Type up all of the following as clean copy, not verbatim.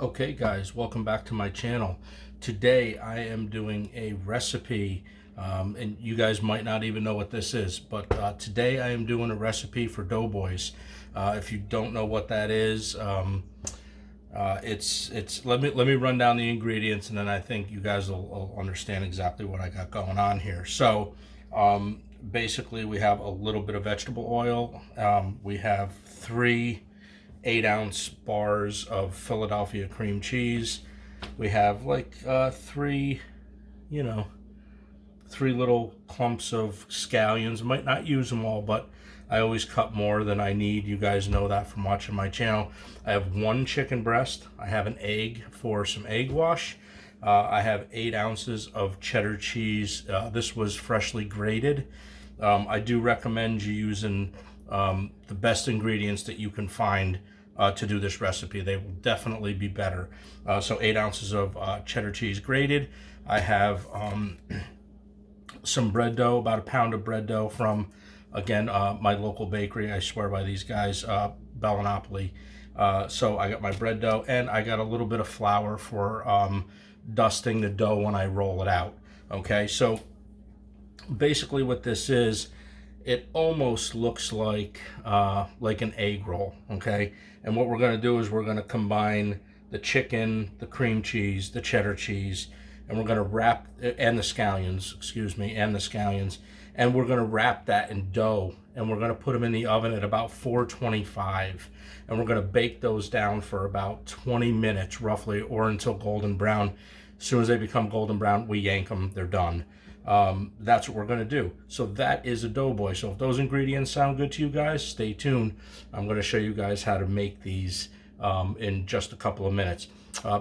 Okay guys, welcome back to my channel. Today I am doing a recipe and you guys might not even know what this is, but today I am doing a recipe for doughboys. If you don't know what that is, it's let me run down the ingredients and then I think you guys will understand exactly what I got going on here. So basically we have a little bit of vegetable oil. We have 3 8-ounce bars of Philadelphia cream cheese. We have like three little clumps of scallions. Might not use them all, but I always cut more than I need. You guys know that from watching my channel. I have 1 chicken breast. I have an egg for some egg wash. I have 8 ounces of cheddar cheese. This was freshly grated. I do recommend you using the best ingredients that you can find to do this recipe. They will definitely be better. So 8 ounces of cheddar cheese grated. I have some bread dough, about 1 pound of bread dough from, again, my local bakery. I swear by these guys, Bellinopoly. So I got my bread dough and I got a little bit of flour for dusting the dough when I roll it out. Okay, so basically what this is, it almost looks like an egg roll. Okay, and what we're going to do is we're going to combine the chicken, the cream cheese, the cheddar cheese, and we're going to wrap, and the scallions, excuse me, and the scallions, and we're going to wrap that in dough, and we're going to put them in the oven at about 425, and we're going to bake those down for about 20 minutes roughly, or until golden brown. As soon as they become golden brown, we yank them, they're done. That's what we're going to do. So that is a doughboy. So if those ingredients sound good to you guys, stay tuned. I'm going to show you guys how to make these in just a couple of minutes.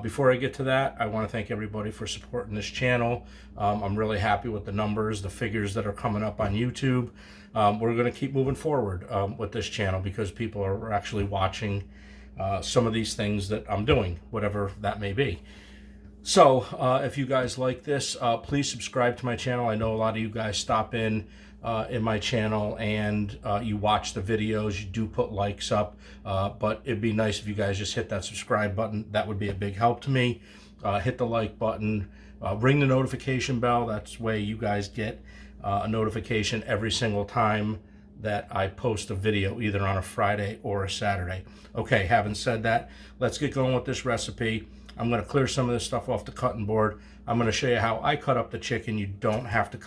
Before I get to that, I want to thank everybody for supporting this channel. I'm really happy with the numbers, the figures that are coming up on YouTube. We're going to keep moving forward with this channel because people are actually watching some of these things that I'm doing, whatever that may be. So if you guys like this, please subscribe to my channel. I know a lot of you guys stop in my channel and you watch the videos, you do put likes up, but it'd be nice if you guys just hit that subscribe button. That would be a big help to me. Hit the like button, ring the notification bell. That's way you guys get a notification every single time that I post a video, either on a Friday or a Saturday. Okay, having said that, let's get going with this recipe. I'm going to clear some of this stuff off the cutting board. I'm going to show you how I cut up the chicken. You don't have to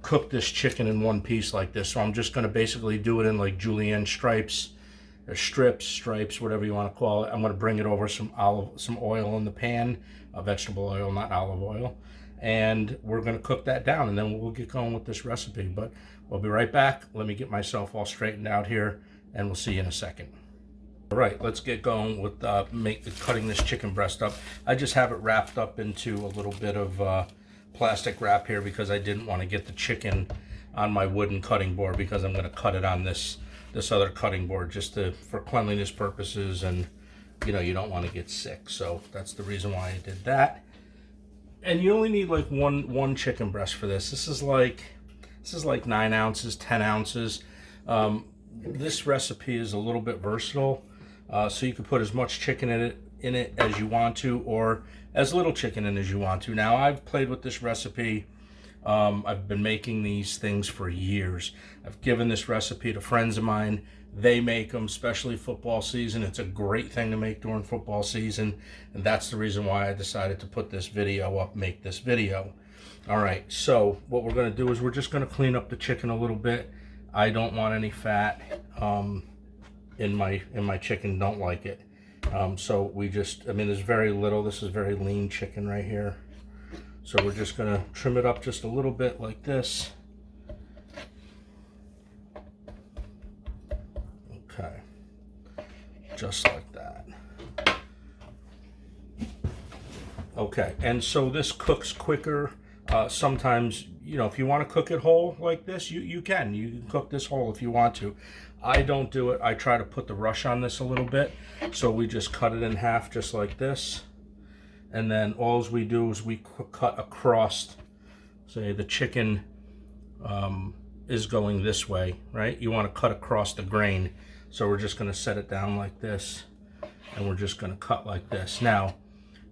cook this chicken in one piece like this. So I'm just going to basically do it in like julienne stripes, or strips, stripes, whatever you want to call it. I'm going to bring it over some oil in the pan, vegetable oil, not olive oil, and we're going to cook that down, and then we'll get going with this recipe. But we'll be right back. Let me get myself all straightened out here, and we'll see you in a second. All right, let's get going with cutting this chicken breast up. I just have it wrapped up into a little bit of plastic wrap here because I didn't want to get the chicken on my wooden cutting board, because I'm going to cut it on this other cutting board just for cleanliness purposes, and you don't want to get sick. So that's the reason why I did that. And you only need like one chicken breast for this. This is like 9 ounces, 10 ounces. This recipe is a little bit versatile. So you can put as much chicken in it as you want to, or as little chicken in as you want to. Now, I've played with this recipe. I've been making these things for years. I've given this recipe to friends of mine. They make them, especially football season. It's a great thing to make during football season, and that's the reason why I decided to put this video up, make this video. All right, so what we're going to do is we're just going to clean up the chicken a little bit. I don't want any fat in my chicken, don't like it. So there's very little. This is very lean chicken right here. So we're just gonna trim it up just a little bit like this. Okay, just like that. Okay, and so this cooks quicker. Sometimes, if you want to cook it whole like this, you can cook this whole if you want to. I don't do it. I try to put the rush on this a little bit. So we just cut it in half just like this. And then all we do is we cut across, say the chicken is going this way, right? You want to cut across the grain. So we're just going to set it down like this, and we're just going to cut like this. Now,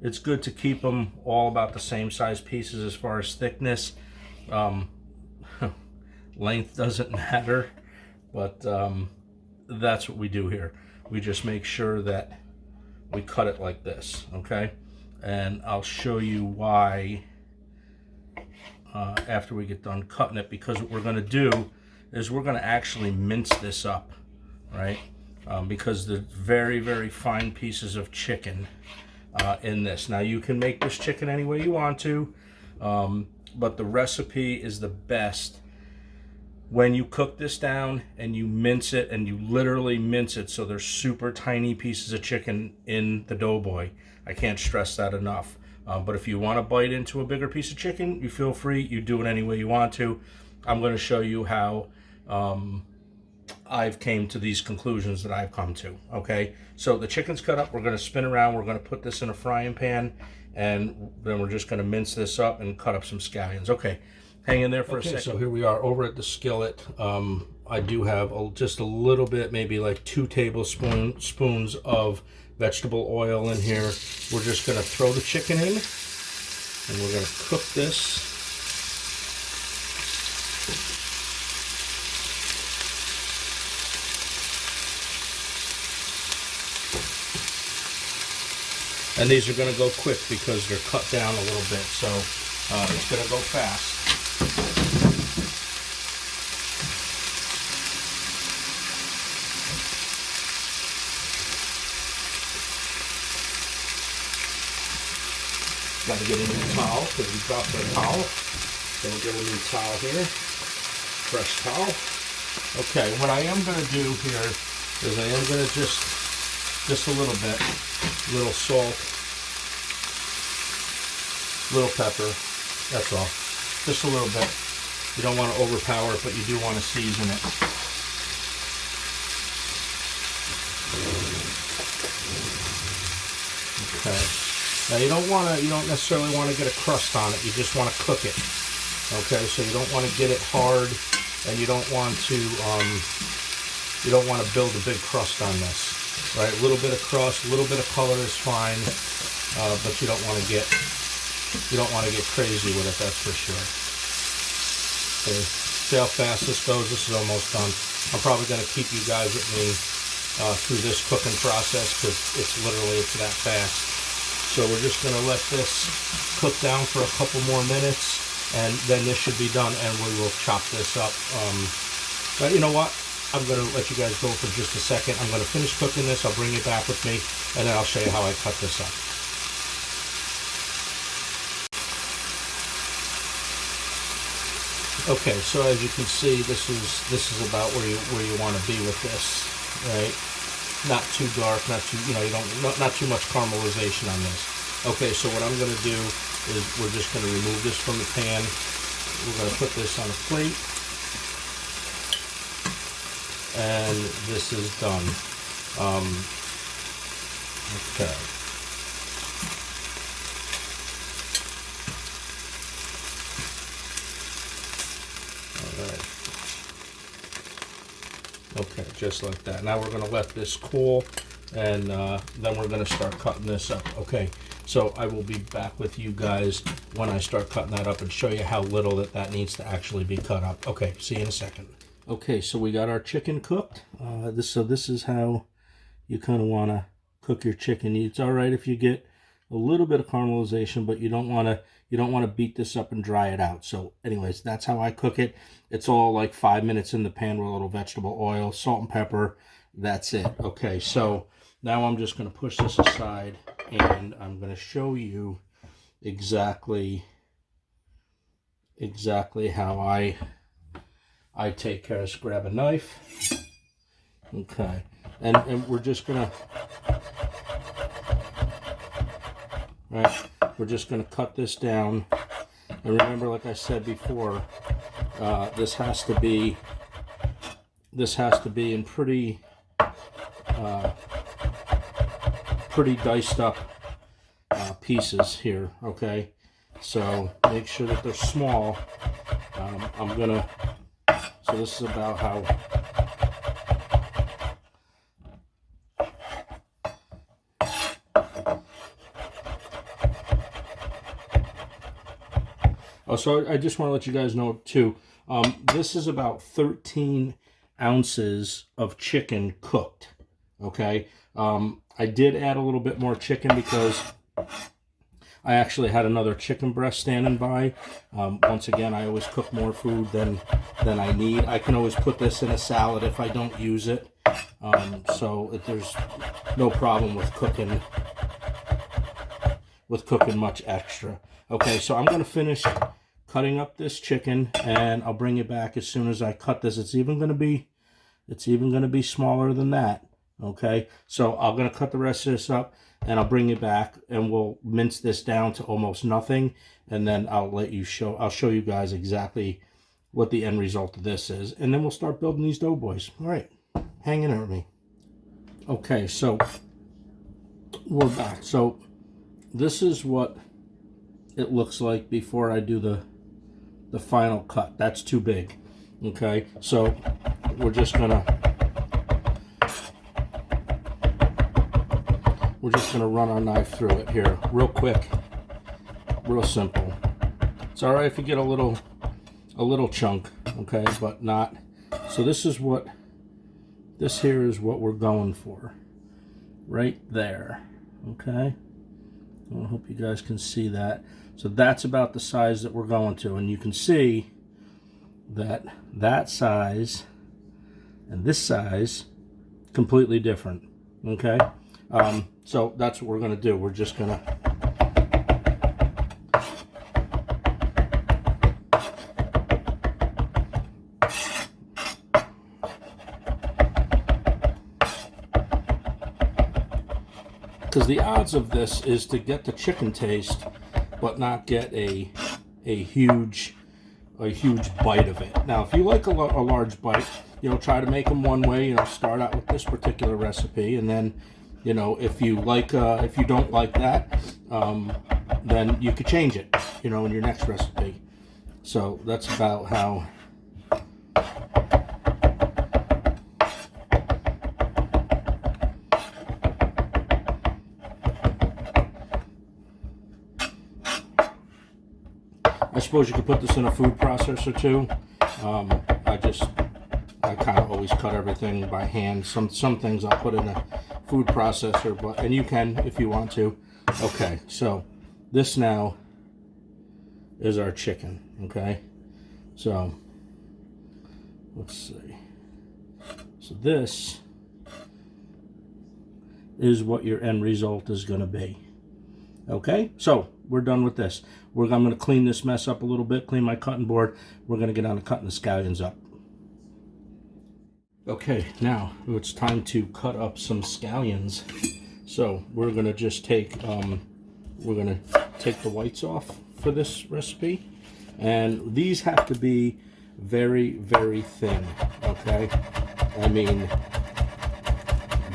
it's good to keep them all about the same size pieces as far as thickness. Length doesn't matter, but that's what we do here. We just make sure that we cut it like this, okay? And I'll show you why after we get done cutting it, because what we're going to do is we're going to actually mince this up, right? Because there's very, very fine pieces of chicken in this. Now, you can make this chicken any way you want to, but the recipe is the best when you cook this down and you mince it, and you literally mince it so there's super tiny pieces of chicken in the Doughboy. I can't stress that enough. But if you want to bite into a bigger piece of chicken, you feel free. You do it any way you want to. I'm going to show you how I've came to these conclusions that I've come to. Okay, so the chicken's cut up. We're going to spin around. We're going to put this in a frying pan, and then we're just going to mince this up and cut up some scallions. Okay, hang in there for a second. So here we are over at the skillet. I do have just a little bit, maybe like 2 tablespoons of vegetable oil in here. We're just going to throw the chicken in, and we're going to cook this. And these are going to go quick because they're cut down a little bit, so it's going to go fast. Got to get a new towel because we dropped our towel. So we'll get a new towel here, fresh towel. Okay, what I am going to do here is I am going to just a little bit, little salt, little pepper, that's all. Just a little bit. You don't want to overpower it, but you do want to season it. Okay. Now you don't necessarily want to get a crust on it. You just want to cook it. Okay, so you don't want to get it hard, and you don't want to build a big crust on this. Right, a little bit of crust, a little bit of color is fine, but you don't want to get crazy with it. That's for sure. Okay, see how fast this goes. This is almost done. I'm probably going to keep you guys with me through this cooking process because it's that fast. So we're just going to let this cook down for a couple more minutes, and then this should be done, and we will chop this up. But you know what? I'm going to let you guys go for just a second. I'm going to finish cooking this. I'll bring you back with me, and then I'll show you how I cut this up. Okay, so as you can see, this is about where you want to be with this, right? Not too dark, not too not too much caramelization on this. Okay, so what I'm going to do is we're just going to remove this from the pan. We're going to put this on a plate. And this is done. Okay. All right. Okay, just like that. Now we're going to let this cool, and then we're going to start cutting this up. Okay, so I will be back with you guys when I start cutting that up and show you how little that needs to actually be cut up. Okay, see you in a second. Okay, so we got our chicken cooked. This is how you kind of want to cook your chicken. It's all right if you get a little bit of caramelization, but you don't want to beat this up and dry it out. So anyways, that's how I cook it. It's all like 5 minutes in the pan with a little vegetable oil, salt and pepper. That's it. Okay, so now I'm just going to push this aside, and I'm going to show you exactly how I take care of. Grab a knife. Okay, and we're just gonna cut this down. And remember, like I said before, this has to be in pretty diced up pieces here. Okay, so make sure that they're small. So this is about Oh, so I just want to let you guys know too. This is about 13 ounces of chicken cooked. Okay. I did add a little bit more chicken because I actually had another chicken breast standing by. Once again, I always cook more food than I need. I can always put this in a salad if I don't use it. So there's no problem with cooking much extra. Okay, so I'm going to finish cutting up this chicken, and I'll bring it back as soon as I cut this. It's even going to be smaller than that. Okay, so I'm going to cut the rest of this up, and I'll bring it back, and we'll mince this down to almost nothing, and then I'll show you guys exactly what the end result of this is, and then we'll start building these doughboys. All right, hang in there with me. Okay, so we're back. So this is what it looks like before I do the final cut. That's too big. Okay, so we're just gonna run our knife through it here real quick, real simple. It's all right if you get a little chunk, okay, but not. So this here is what we're going for right there. Okay, I hope you guys can see that. So that's about the size that we're going to, and you can see that size and this size completely different. Okay, so that's what we're going to do. We're just going to because the odds of this is to get the chicken taste but not get a huge bite of it. Now if you like a large bite, try to make them one way. Start out with this particular recipe, and then if you don't like that, then you could change it in your next recipe. So that's about how I suppose you could put this in a food processor too. I kind of always cut everything by hand. Some things I'll put in a food processor, and you can if you want to. Okay, so this now is our chicken. Okay, so let's see. So this is what your end result is going to be. Okay, so we're done with this. I'm going to clean this mess up a little bit, clean my cutting board. We're going to get on to cutting the scallions up. Okay, now it's time to cut up some scallions. So we're going to just take the whites off for this recipe, and these have to be very, very thin. Okay, I mean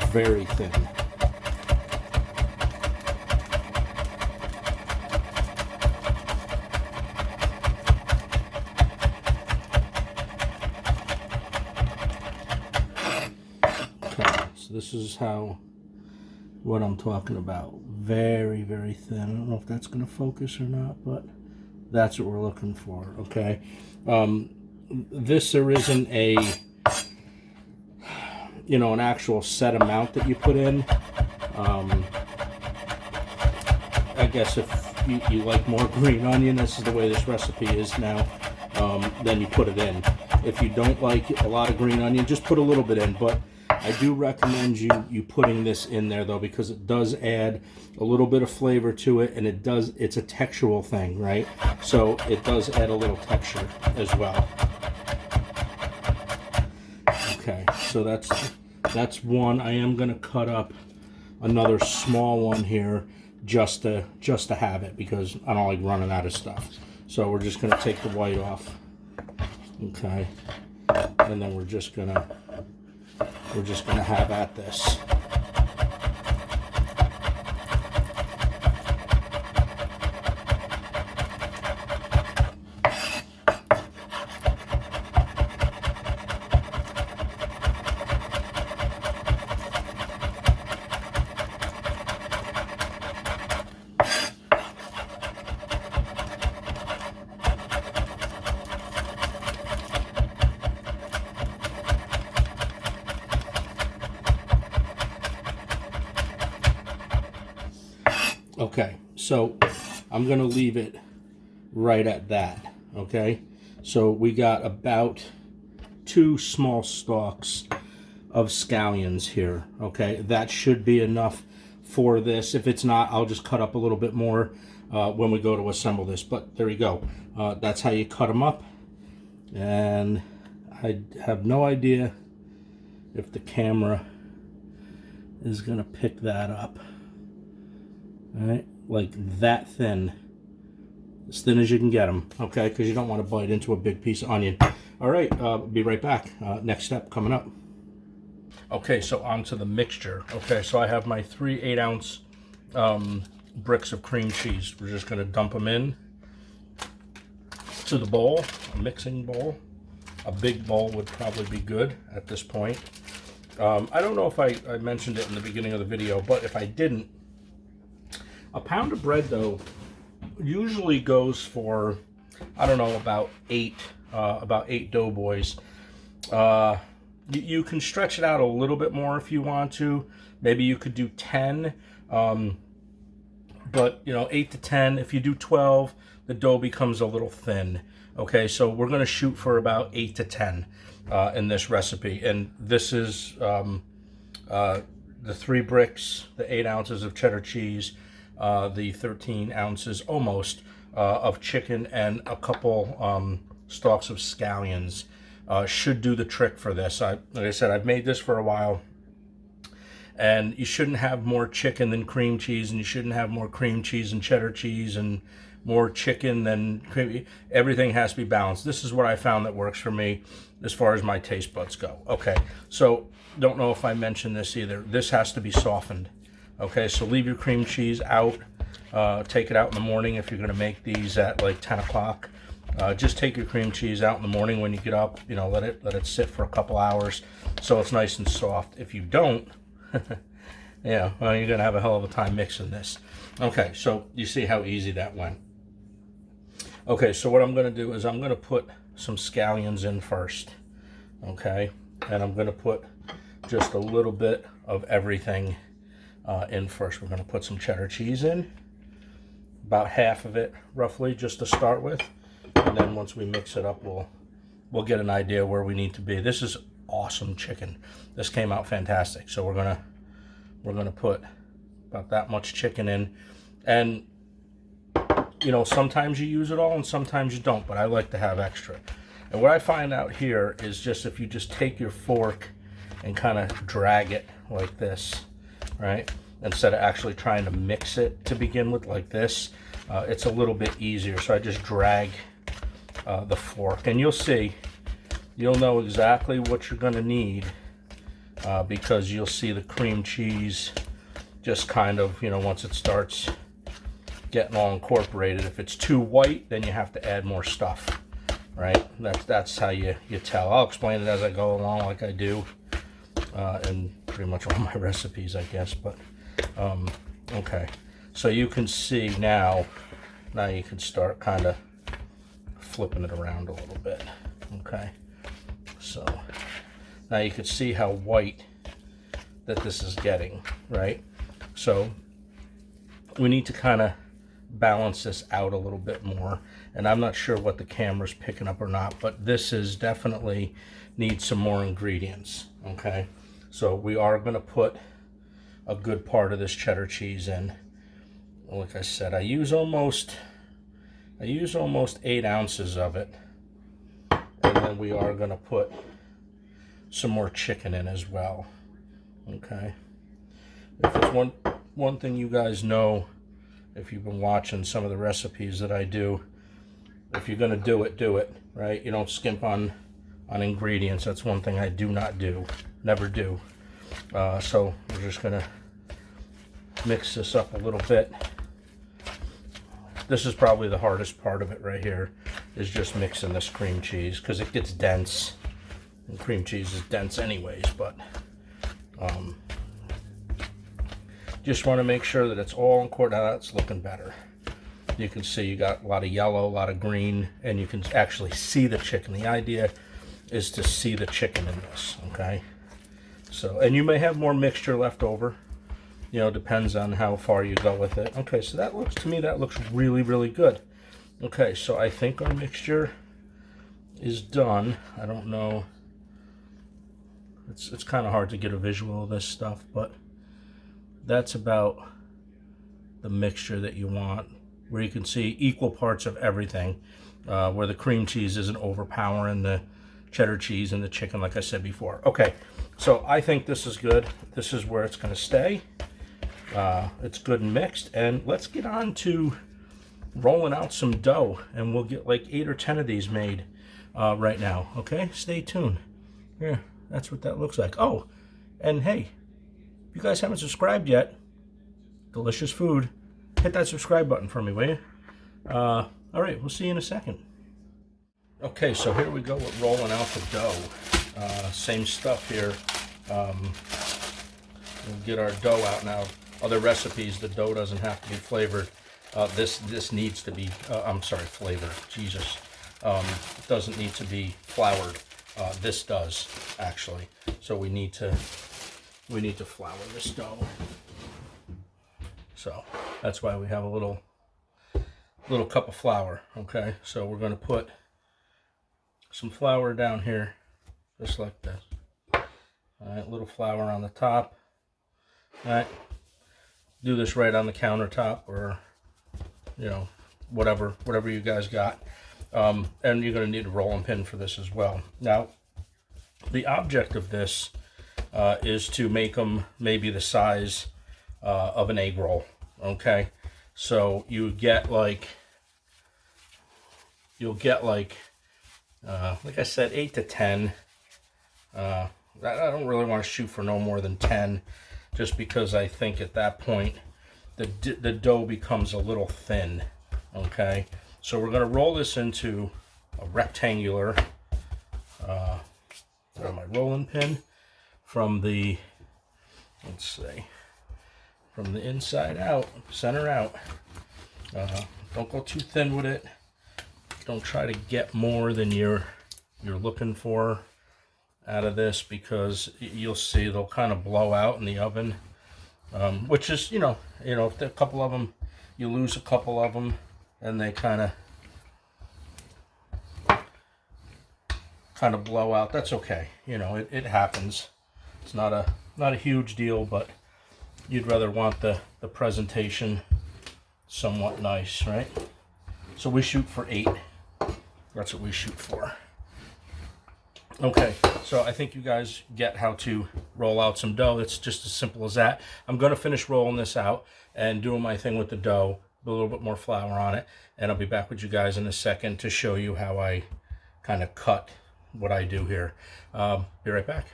very thin. This is what I'm talking about. Very, very thin. I don't know if that's going to focus or not, but that's what we're looking for. Okay. There isn't an actual set amount that you put in. I guess if you like more green onion, this is the way this recipe is now, then you put it in. If you don't like a lot of green onion, just put a little bit in, but I do recommend you putting this in there though, because it does add a little bit of flavor to it, and it's a textural thing, right? So it does add a little texture as well. Okay, so that's one. I am gonna cut up another small one here just to have it, because I don't like running out of stuff. So we're just gonna take the white off. Okay, and then we're just gonna have at this. Okay, so I'm gonna leave it right at that, okay? So we got about 2 small stalks of scallions here, okay? That should be enough for this. If it's not, I'll just cut up a little bit more when we go to assemble this, but there you go. That's how you cut them up, and I have no idea if the camera is gonna pick that up. All right, like that thin, as thin as you can get them, okay? Because you don't want to bite into a big piece of onion. All right, be right back. Next step coming up. Okay, so onto the mixture. Okay, so I have my 3 8-ounce bricks of cream cheese. We're just gonna dump them in to the bowl, a mixing bowl. A big bowl would probably be good at this point. I don't know if I mentioned it in the beginning of the video, but if I didn't, a pound of bread dough usually goes for, I don't know, about 8 doughboys. You can stretch it out a little bit more if you want to. Maybe you could do 10, but you know, 8 to 10. If you do 12, the dough becomes a little thin. Okay, so we're going to shoot for about 8 to 10 in this recipe, and this is the 3 bricks, the 8 ounces of cheddar cheese, the 13 ounces almost of chicken, and a couple stalks of scallions. Should do the trick for this. Like I said, I've made this for a while, and you shouldn't have more chicken than cream cheese, and you shouldn't have more cream cheese and cheddar cheese, and more chicken than cream. Everything has to be balanced. This is what I found that works for me as far as my taste buds go. Okay, so don't know if I mentioned this either. This has to be softened. Okay, so leave your cream cheese out. Take it out in the morning if you're going to make these at like 10 o'clock. Just take your cream cheese out in the morning when you get up. You know, let it sit for a couple hours so it's nice and soft. If you don't, yeah, well, you're going to have a hell of a time mixing this. Okay, so you see how easy that went. Okay, so what I'm going to do is I'm going to put some scallions in first. Okay, and I'm going to put just a little bit of everything in first. We're going to put some cheddar cheese in, about half of it roughly, just to start with, and then once we mix it up, we'll get an idea where we need to be. This is awesome chicken. This came out fantastic. So we're gonna put about that much chicken in, and you know, sometimes you use it all and sometimes you don't, but I like to have extra. And what I find out here is just if you just take your fork and kind of drag it like this, right? Instead of actually trying to mix it to begin with like this, it's a little bit easier. So I just drag the fork, and you'll see, you'll know exactly what you're gonna need because you'll see the cream cheese just kind of, you know, once it starts getting all incorporated. If it's too white, then you have to add more stuff, right? That's how you tell. I'll explain it as I go along, like I do in pretty much all my recipes, I guess. But okay, so you can see now you can start kind of flipping it around a little bit. Okay, so now you can see how white that this is getting, right? So we need to kind of balance this out a little bit more, and I'm not sure what the camera's picking up or not, but this is definitely needs some more ingredients. Okay, so we are going to put a good part of this cheddar cheese in. Like I said, I use almost 8 ounces of it, and then we are going to put some more chicken in as well. Okay, if it's one thing you guys know, if you've been watching some of the recipes that I do, if you're going to do it, right? You don't skimp on ingredients. That's one thing I do not do, never do. So we're just going to mix this up a little bit. This is probably the hardest part of it right here, is just mixing this cream cheese, because it gets dense, and cream cheese is dense anyways, but just want to make sure that it's all in court. Now that's looking better. You can see you got a lot of yellow, a lot of green, and you can actually see the chicken. The idea is to see the chicken in this, okay? So, and you may have more mixture left over. You know, depends on how far you go with it. Okay, so that looks, to me, that looks really, really good. Okay, so I think our mixture is done. I don't know. It's kind of hard to get a visual of this stuff, but that's about the mixture that you want, where you can see equal parts of everything, where the cream cheese isn't overpowering the cheddar cheese and the chicken, like I said before. Okay, so I think this is good. This is where it's going to stay. It's good and mixed, and let's get on to rolling out some dough, and we'll get like 8 or 10 of these made right now. Okay, stay tuned. Yeah, that's what that looks like. Oh, and hey, if you guys haven't subscribed yet, delicious food, hit that subscribe button for me, will you? All right, we'll see you in a second. Okay, so here we go with rolling out the dough. Same stuff here. We'll get our dough out now. Other recipes, the dough doesn't have to be flavored. This needs to be, I'm sorry, flavored. Jesus. It doesn't need to be floured. This does, actually. So we need to flour this dough. So that's why we have a little cup of flour. Okay, so we're going to put some flour down here, just like this. All right, little flour on the top. All right, do this right on the countertop, or you know, whatever you guys got. And you're going to need a rolling pin for this as well. Now, the object of this is to make them maybe the size of an egg roll. Okay, so you'll get like I said, 8 to 10. I don't really want to shoot for no more than 10, just because I think at that point the dough becomes a little thin. Okay, so we're going to roll this into a rectangular my rolling pin from the, let's see, from the inside out, center out. Don't go too thin with it. Don't try to get more than you're looking for out of this, because you'll see they'll kind of blow out in the oven, which is, you know, if a couple of them, you lose a couple of them, and they kind of blow out. That's okay. You know, it happens. It's not a huge deal, but you'd rather want the presentation somewhat nice, right? So we shoot for 8. That's what we shoot for. Okay, so I think you guys get how to roll out some dough. It's just as simple as that. I'm going to finish rolling this out and doing my thing with the dough, put a little bit more flour on it, and I'll be back with you guys in a second to show you how I kind of cut what I do here. Be right back.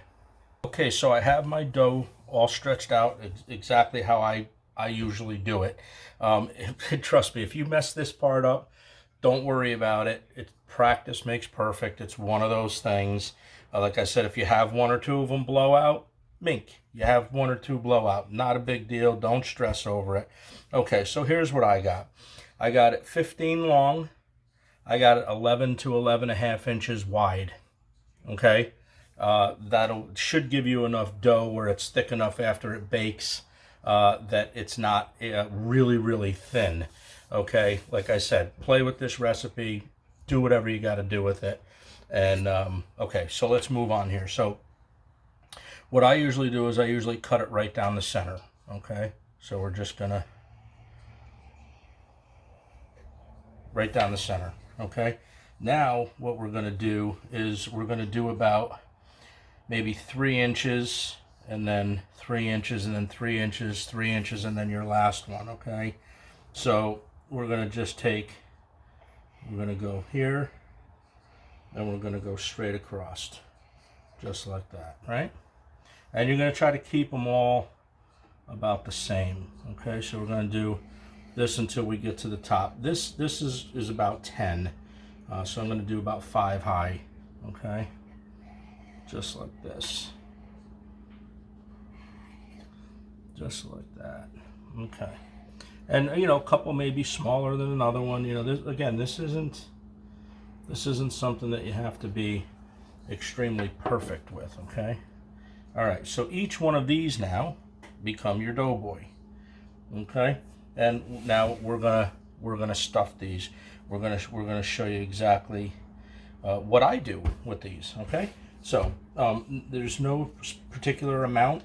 Okay, so I have my dough all stretched out exactly how I usually do it. Trust me, if you mess this part up, don't worry about it. Practice makes perfect. It's one of those things. Like I said, if you have 1 or 2 of them blow out, mink. You have 1 or 2 blow out. Not a big deal. Don't stress over it. Okay, so here's what I got. I got it 15 long. I got it 11 to 11.5 inches wide. Okay, should give you enough dough where it's thick enough after it bakes that it's not really, really thin. Okay, like I said, play with this recipe, do whatever you got to do with it. And okay, so let's move on here. So what I usually do is I usually cut it right down the center. Okay, so we're just gonna right down the center. Okay, now what we're gonna do is we're gonna do about maybe 3 inches, and then 3 inches, and then 3 inches, 3 inches, and then your last one. Okay, so we're going to just we're going to go here, and we're going to go straight across, just like that, right? And you're going to try to keep them all about the same. Okay, so we're going to do this until we get to the top. This is about 10, so I'm going to do about 5 high. Okay, just like this, just like that. Okay. And you know, a couple may be smaller than another one. You know, this isn't something that you have to be extremely perfect with. Okay. All right. So each one of these now, become your doughboy. Okay, and now we're gonna stuff these. We're gonna show you exactly what I do with these. Okay, so there's no particular amount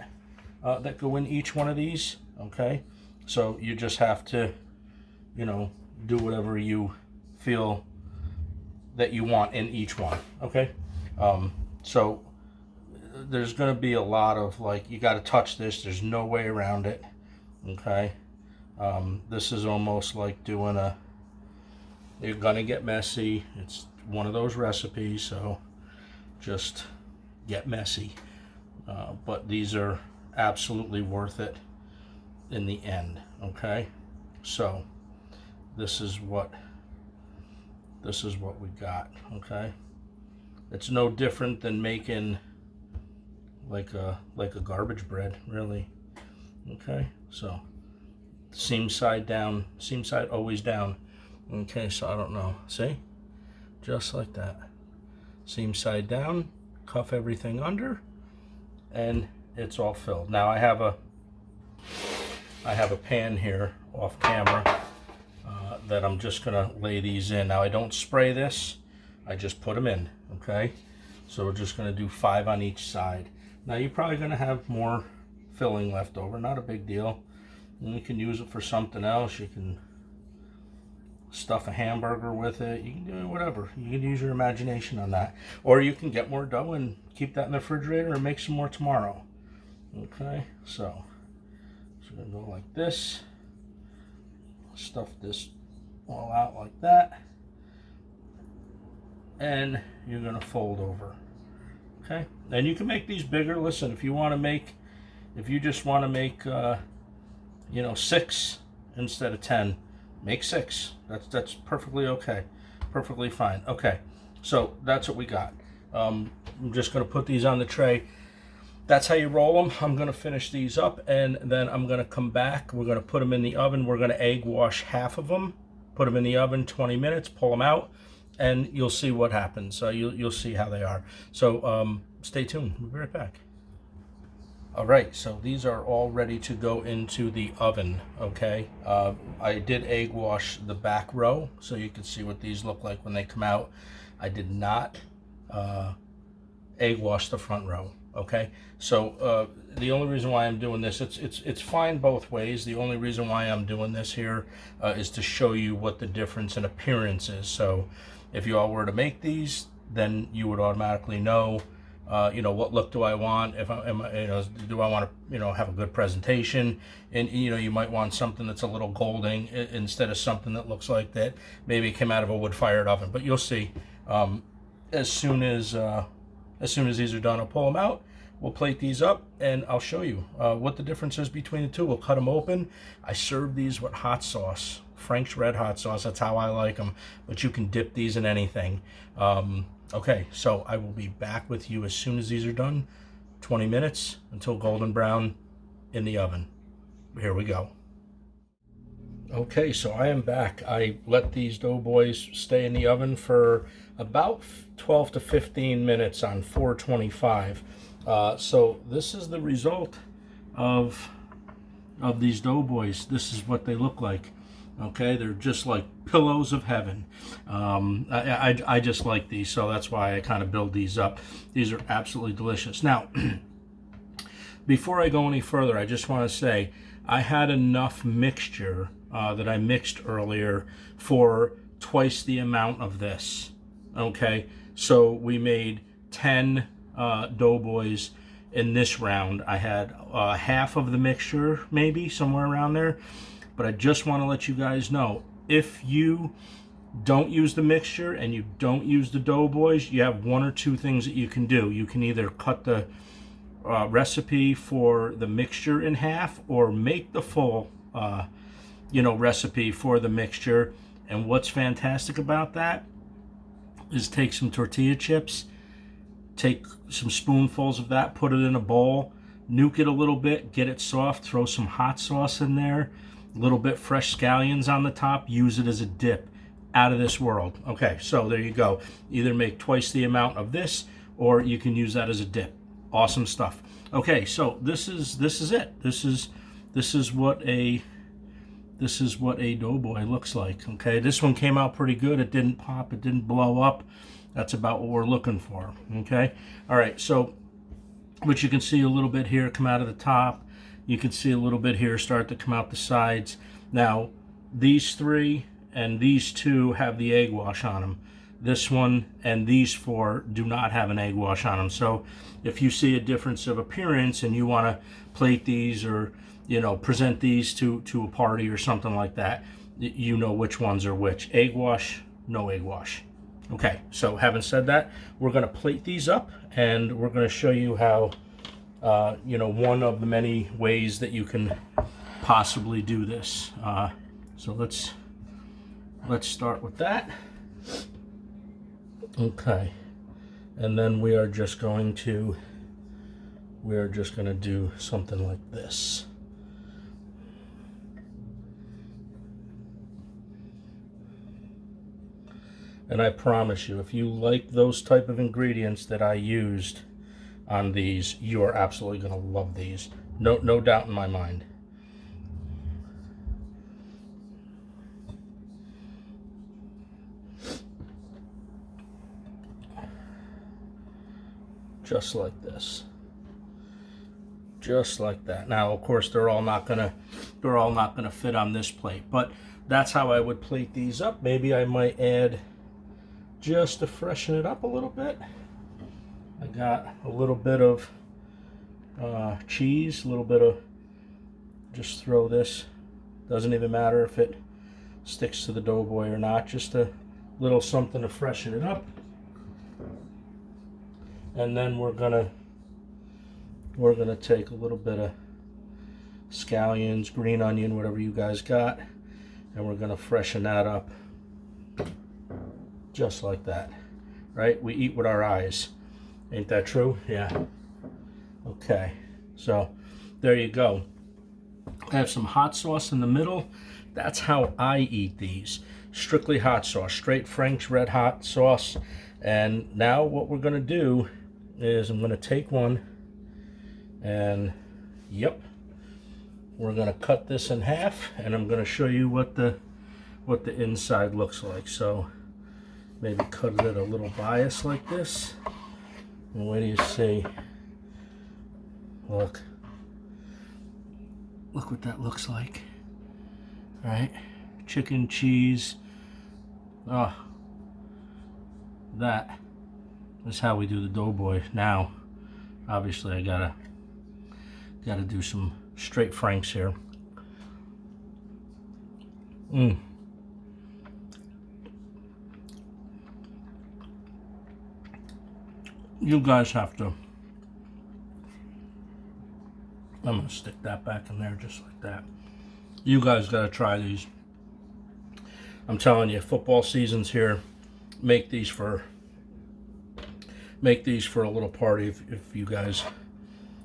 that go in each one of these. Okay, so you just have to, you know, do whatever you feel that you want in each one. Okay, so there's going to be a lot of, like, you got to touch this. There's no way around it. Okay, this is almost like doing a, you're going to get messy. It's one of those recipes, so just get messy. But these are absolutely worth it in the end. Okay, so this is what we got. Okay, it's no different than making like a garbage bread, really. Okay, so seam side down, seam side always down. Okay, so I don't know, see, just like that, seam side down, cuff everything under, and it's all filled. Now I have a pan here off camera that I'm just gonna lay these in. Now I don't spray this, I just put them in. Okay, so we're just gonna do 5 on each side. Now you're probably gonna have more filling left over, not a big deal. And you can use it for something else. You can stuff a hamburger with it. You can do whatever. You can use your imagination on that. Or you can get more dough and keep that in the refrigerator and make some more tomorrow. Okay, so we're gonna go like this. Stuff this all out like that. And you're gonna fold over. Okay, and you can make these bigger. Listen, if you just want to make you know, 6 instead of 10, make 6. That's perfectly okay, perfectly fine. Okay, so that's what we got. I'm just gonna put these on the tray. That's how you roll them. I'm gonna finish these up, and then I'm gonna come back. We're gonna put them in the oven. We're gonna egg wash half of them, put them in the oven 20 minutes, pull them out, and you'll see what happens. So you'll see how they are. So stay tuned. We'll be right back. All right, so these are all ready to go into the oven. Okay, I did egg wash the back row, so you can see what these look like when they come out. I did not egg wash the front row. Okay, so the only reason why I'm doing this, it's fine both ways. The only reason why I'm doing this here is to show you what the difference in appearance is. So if you all were to make these, then you would automatically know, you know, what look do I want? If I, you know, do I want to, you know, have a good presentation? And you know, you might want something that's a little golden instead of something that looks like that maybe came out of a wood-fired oven. But you'll see, as soon as these are done, I'll pull them out. We'll plate these up, and I'll show you what the difference is between the two. We'll cut them open. I serve these with hot sauce, Frank's Red Hot Sauce. That's how I like them. But you can dip these in anything. Okay, so I will be back with you as soon as these are done. 20 minutes until golden brown in the oven. Here we go. Okay, so I am back. I let these doughboys stay in the oven for about 12 to 15 minutes on 425. So this is the result of these doughboys. This is what they look like. Okay, they're just like pillows of heaven. I just like these, so that's why I kind of build these up. These are absolutely delicious. Now, before I go any further, I just want to say I had enough mixture that I mixed earlier for twice the amount of this. Okay, so we made 10 doughboys in this round. I had half of the mixture, maybe somewhere around there. But I just want to let you guys know, if you don't use the mixture and you don't use the doughboys, you have one or two things that you can do. You can either cut the recipe for the mixture in half, or make the full you know, recipe for the mixture. And what's fantastic about that is take some tortilla chips, take some spoonfuls of that, put it in a bowl, nuke it a little bit, get it soft, throw some hot sauce in there, a little bit fresh scallions on the top, use it as a dip. Out of this world. Okay, so there you go. Either make twice the amount of this, or you can use that as a dip. Awesome stuff. Okay, so this is it. This is what a doughboy looks like. Okay, this one came out pretty good. It didn't pop, it didn't blow up. That's about what we're looking for. Okay, all right, so but you can see a little bit here come out of the top. You can see a little bit here start to come out the sides. Now these three and these two have the egg wash on them. This one and these four do not have an egg wash on them. So if you see a difference of appearance and you want to plate these or, you know, present these to a party or something like that, you know which ones are which. Egg wash, no egg wash. Okay, so having said that, we're going to plate these up and we're going to show you how, you know, one of the many ways that you can possibly do this. So let's start with that. Okay, and then we are just going to do something like this. And I promise you, if you like those type of ingredients that I used on these, you are absolutely going to love these. No doubt in my mind. Just like this. Just like that. Now, of course, they're all not gonna fit on this plate, but that's how I would plate these up. Maybe I might add, just to freshen it up a little bit, I got a little bit of cheese, a little bit of, just throw this, doesn't even matter if it sticks to the doughboy or not, just a little something to freshen it up. And then we're gonna take a little bit of scallions, green onion, whatever you guys got, and we're gonna freshen that up just like that, right? We eat with our eyes. Ain't that true? Yeah. Okay, so there you go. I have some hot sauce in the middle. That's how I eat these. Strictly hot sauce, straight Frank's Red Hot sauce. And now what we're gonna do is I'm gonna take one and, yep, we're gonna cut this in half, and I'm gonna show you what the inside looks like. So maybe cut it a little bias like this. And what do you see? Look what that looks like. All right, chicken, cheese. Oh, that is how we do the doughboy. Now, obviously, I gotta do some straight Franks here. You guys have to. I'm gonna stick that back in there just like that. You guys gotta try these. I'm telling you, football season's here. Make these for a little party if you guys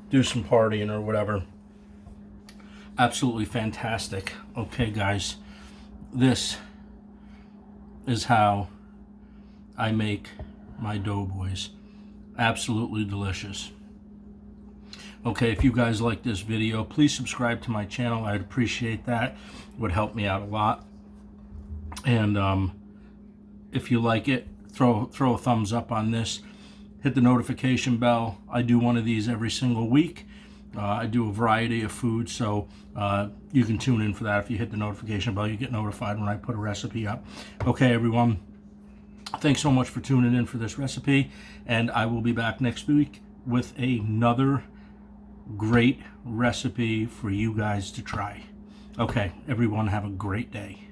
do some partying or whatever. Absolutely fantastic. Okay, guys, this is how I make my doughboys. Absolutely delicious. Okay, if you guys like this video, please subscribe to my channel. I'd appreciate that. It would help me out a lot. And if you like it, throw a thumbs up on this. Hit the notification bell. I do one of these every single week. I do a variety of food, so you can tune in for that. If you hit the notification bell, you get notified when I put a recipe up. Okay, everyone. Thanks so much for tuning in for this recipe, and I will be back next week with another great recipe for you guys to try. Okay, everyone, have a great day.